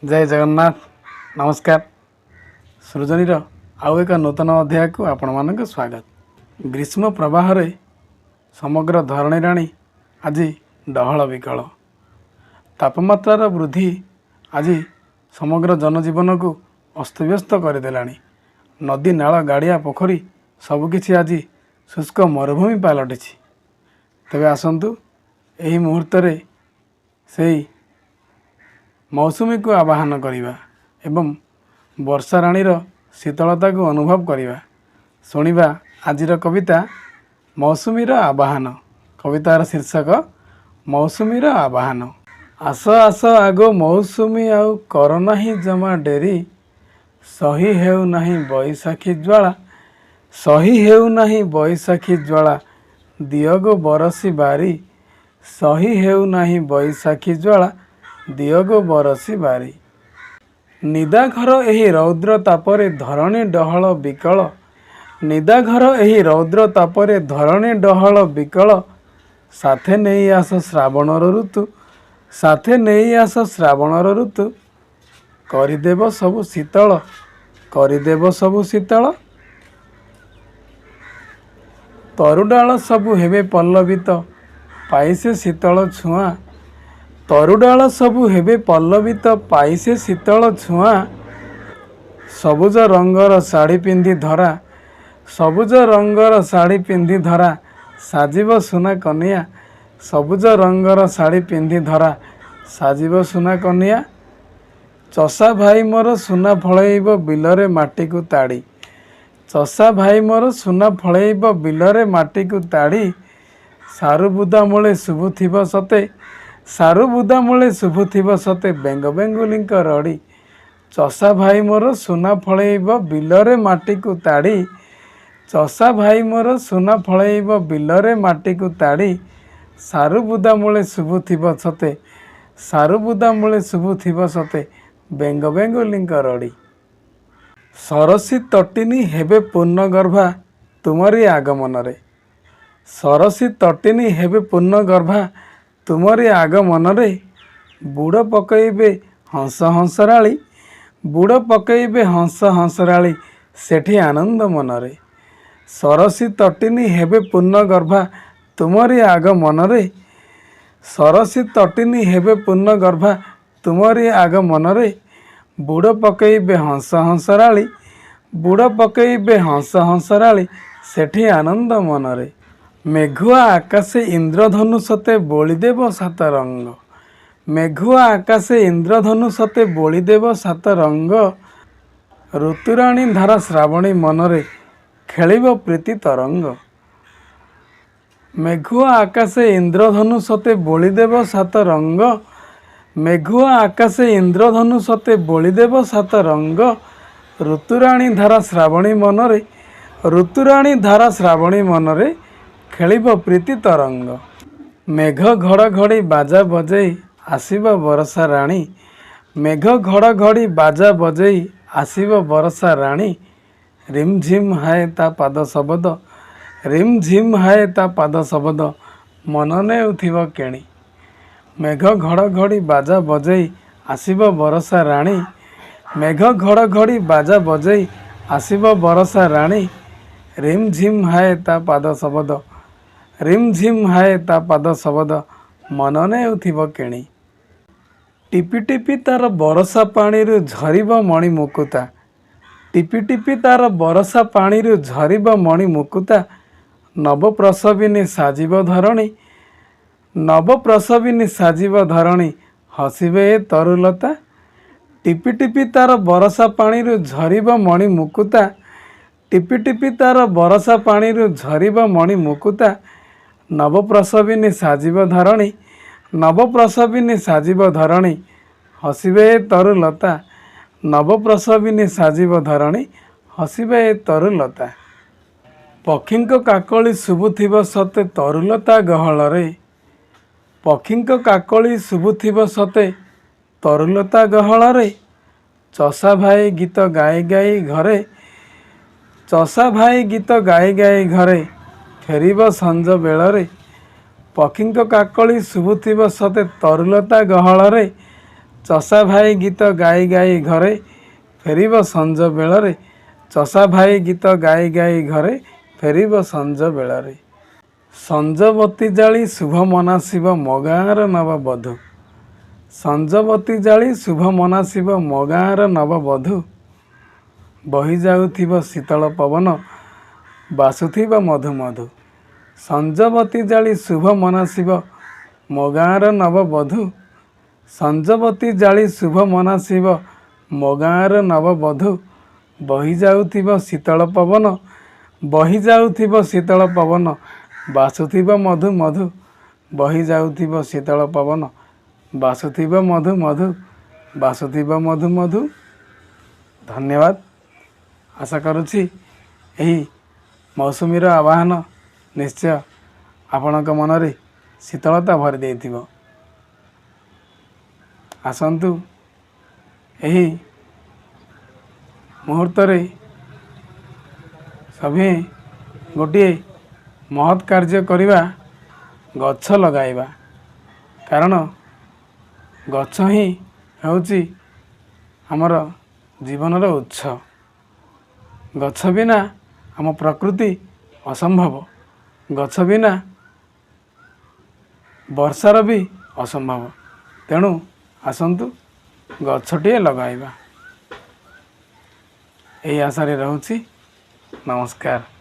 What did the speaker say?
जय जगन्नाथ नमस्कार। सृजनीर आउ एक नूतन अध्याय को आपण मानक स्वागत। ग्रीष्म प्रवाह रे समग्र धरणी राणी आज डहल विकल। तापमात्रार वृद्धि आज समग्र जनजीवन को अस्तव्यस्त करदेलाणी। नदी नाल गाड़िया पोखरी सबकिछि आज शुष्क मरुभूमि पलटि। तेबे आसंतु एही मुहूर्त रे सेही मौसुमी को आवाहन करिबा एवं वर्षा राणीर शीतलता को अनुभव करिबा। शुणिबा आजिर कविता मौसुमीर आवाहन। कवितार शीर्षक मौसुमीर आवाहन। आस आस आगो मौसुमी आउ कर नाही जमा डेरी, सही हेउ नाही बैशाखी ज्वाला, सही हेउ नाही बैशाखी ज्वाला, दियगो बरसी बारी, सही हेउ नाही बैशाखी ज्वाला, दियगो बरसी बारी। निदाघर एही रौद्र तापरे धरणी डहल विकल, निदाघर एही रौद्र तापरे धरणी डहल विकल, साथे नेई आस श्रावणर ऋतु, साथे नेई आस श्रावणर ऋतु, करिदेव सबु शीतल, करिदेव सबु शीतल। तरुडाल सबु हेबे पल्लवित, पाइसे शीतल छुआ, तरुडाल सबु हेबे पल्लवित, पाइसे शीतल छुआ। सबुज रंगर शाढ़ी पिंधि धरा, सबुज रंगर शाढ़ी पिंधि धरा, साजिब सुना कन्या, सबुज रंगर शाढ़ी पिंधि धरा, साजिब सुना कन्या। चषा भाई मोर सुना फलैब बिलरे माटी को ताड़ी, चषा भाई मोर सुना फलैब बिलरे माटी को ताड़ी। सारु बुदा मूले शुभुथिब सते, सारु बुदा मूले शुभुथिब सते, बेंग बेंगुलिंक रड़ी। चषा भाई मोर सुना फलैब बिलरे माटी को ताड़ी, चषा भाई मोर सुना फलैब बिलरे माटी को ताड़ी। सारु बुदा मूले शुभुथिब सते, सारु बुदा मूले शुभुथिब सते, बेंग बेंगुलिंक रड़ी। सरसी तटिनी हेबे पूर्ण गर्भा तुमरी आगमन रे, सरसी तटिनी हेबे पूर्ण गर्भा तुमरी आगमन रे। बुड़ पकईबे हंस हंसराली, बुड़ पकईबे हंस हंसराली, सेठी आनंद मन रे। सरसी तटिनी हेबे पूर्ण गर्भा तुमरी आगमन रे, सरसी तटिनी हेबे पूर्ण गर्भा तुमरी आगमन रे। बुड़ पकईबे हंस हंसराली, बुड़ पकईबे हंस हंसराली, सेठी आनंद मन रे। मेघुआ आकाशे इंद्रधनु सते बोलीदेव सात रंग, मेघुआ आकाशे इंद्रधनु सते बोलीदेव सात रंग। ऋतुराणी धारा श्रावणी मनरे खेलिब प्रीति तरंग, मेघुआ आकाशे इंद्रधनु सते बोलीदेव सात रंग, मेघुआ आकाशे इंद्रधनु सते बोलीदेव सात रंग। ऋतुराणी धारा श्रावणी मनरे, ऋतुराणी धारा श्रावणी मनरे खेलिब प्रीति तरंग। मेघ घड़घड़ी बाजा बजेई आसिब बरसा राणी, मेघ घड़घड़ी बाजा बजेई आसिब बरसा राणी। रिमझिम हाय ता पाद शबद, रिमझिम हाय ता पाद शबद, मन नेउथिब केणी। मेघ घड़घड़ी बाजा बजेई आसिब बरसा राणी, मेघ घड़घड़ी बाजा बजेई आसिब बरसा राणी। रिमझिम हाय ता पाद शबद, रिमझिम हाय ता पाद शबद, मन नेउथिब केणी। टिपि टिपि तार बरसा पानी रु झरिब मणि मुकुता, टिपि टिपि तार बरसा पानी रु झरिब मणि मुकुता। नव प्रसविनी साजिब धरणी, नव प्रसविनी साजिब धरणी, हसिबे ए तरुलता। टिपि टिपि तार बरसा पानी रु झरिब मणि मुकुता, टिपि टिपि तार बरसा पानी रु झरिब मणि मुकुता। नव प्रसविनी साजिब धरणी, नव प्रसविनी साजिब धरणी, हसिबे ए तरुलता। नव प्रसविनी साजिब धरणी, हसिबे ए तरुलता। पक्षींक काकली शुभुथिब सते तरुलता गहल रे, पक्षींक काकली शुभुथिब सते तरुलता गहल रे। चषा भाई गीत गाई गाई घरे, चषा भाई गीत गाई गाई घरे, फेरिब संज बेलरे। पक्षींक काकली शुभुथिब सते तरुलता गहल रे, ଚଷା ଭାଇ ଗୀତ ଗାଇ ଗାଇ ଘରେ ଫେରିବ ସଞ୍ଜ ବେଳରେ। ଚଷା ଭାଇ ଗୀତ ଗାଇ ଗାଇ ଘରେ ଫେରିବ ସଞ୍ଜ ବେଳରେ। ସଞ୍ଜବତୀ ଜାଳି ଶୁଭ ମନାସିବ ମୋ ଗାଁର ନବବଧୂ। ସଞ୍ଜବତୀ ଜାଳି ଶୁଭ ମନାସିବ ମୋ ଗାଁର ନବବଧୂ। ବହି ଯାଉଥିବ ଶୀତଳ ପବନ ବାସୁଥିବ ମଧୁ ମଧୁ। ସଞ୍ଜବତୀ ଜାଳି ଶୁଭ ମନାସିବ ମୋ ଗାଁର ନବବଧୂ। ସଞ୍ଜବତୀ ଜାଳି ଶୁଭ ମନାସିବ ମୋ ଗାଁର ନବବଧୂ। ବହି ଯାଉଥିବ ଶୀତଳ ପବନ ବହି ଯାଉଥିବ ଶୀତଳ ପବନ ବାସୁଥିବ ମଧୁ ମଧୁ। ବହି ଯାଉଥିବ ଶୀତଳ ପବନ ବାସୁଥିବ ମଧୁ ମଧୁ ବାସୁଥିବ ମଧୁ ମଧୁ। ଧନ୍ୟବାଦ। ଆଶା କରୁଛି ଏହି ମୌସୁମୀର ଆବାହନ ନିଶ୍ଚୟ ଆପଣଙ୍କ ମନରେ ଶୀତଳତା ଭରି ଦେଇଥିବ। ଆସନ୍ତୁ ଏହି ମୁହୂର୍ତ୍ତରେ ସଭିଏଁ ଗୋଟିଏ ମହତ୍ କାର୍ଯ୍ୟ କରିବା, ଗଛ ଲଗାଇବା। କାରଣ ଗଛ ହିଁ ହେଉଛି ଆମର ଜୀବନର ଉତ୍ସ। ଗଛ ବିନା ଆମ ପ୍ରକୃତି ଅସମ୍ଭବ। ଗଛ ବିନା ବର୍ଷାର ବି ଅସମ୍ଭବ। ତେଣୁ ଆସନ୍ତୁ ଗଛଟିଏ ଲଗାଇବା। ଏହି ଆଶାରେ ରହୁଛି। ନମସ୍କାର।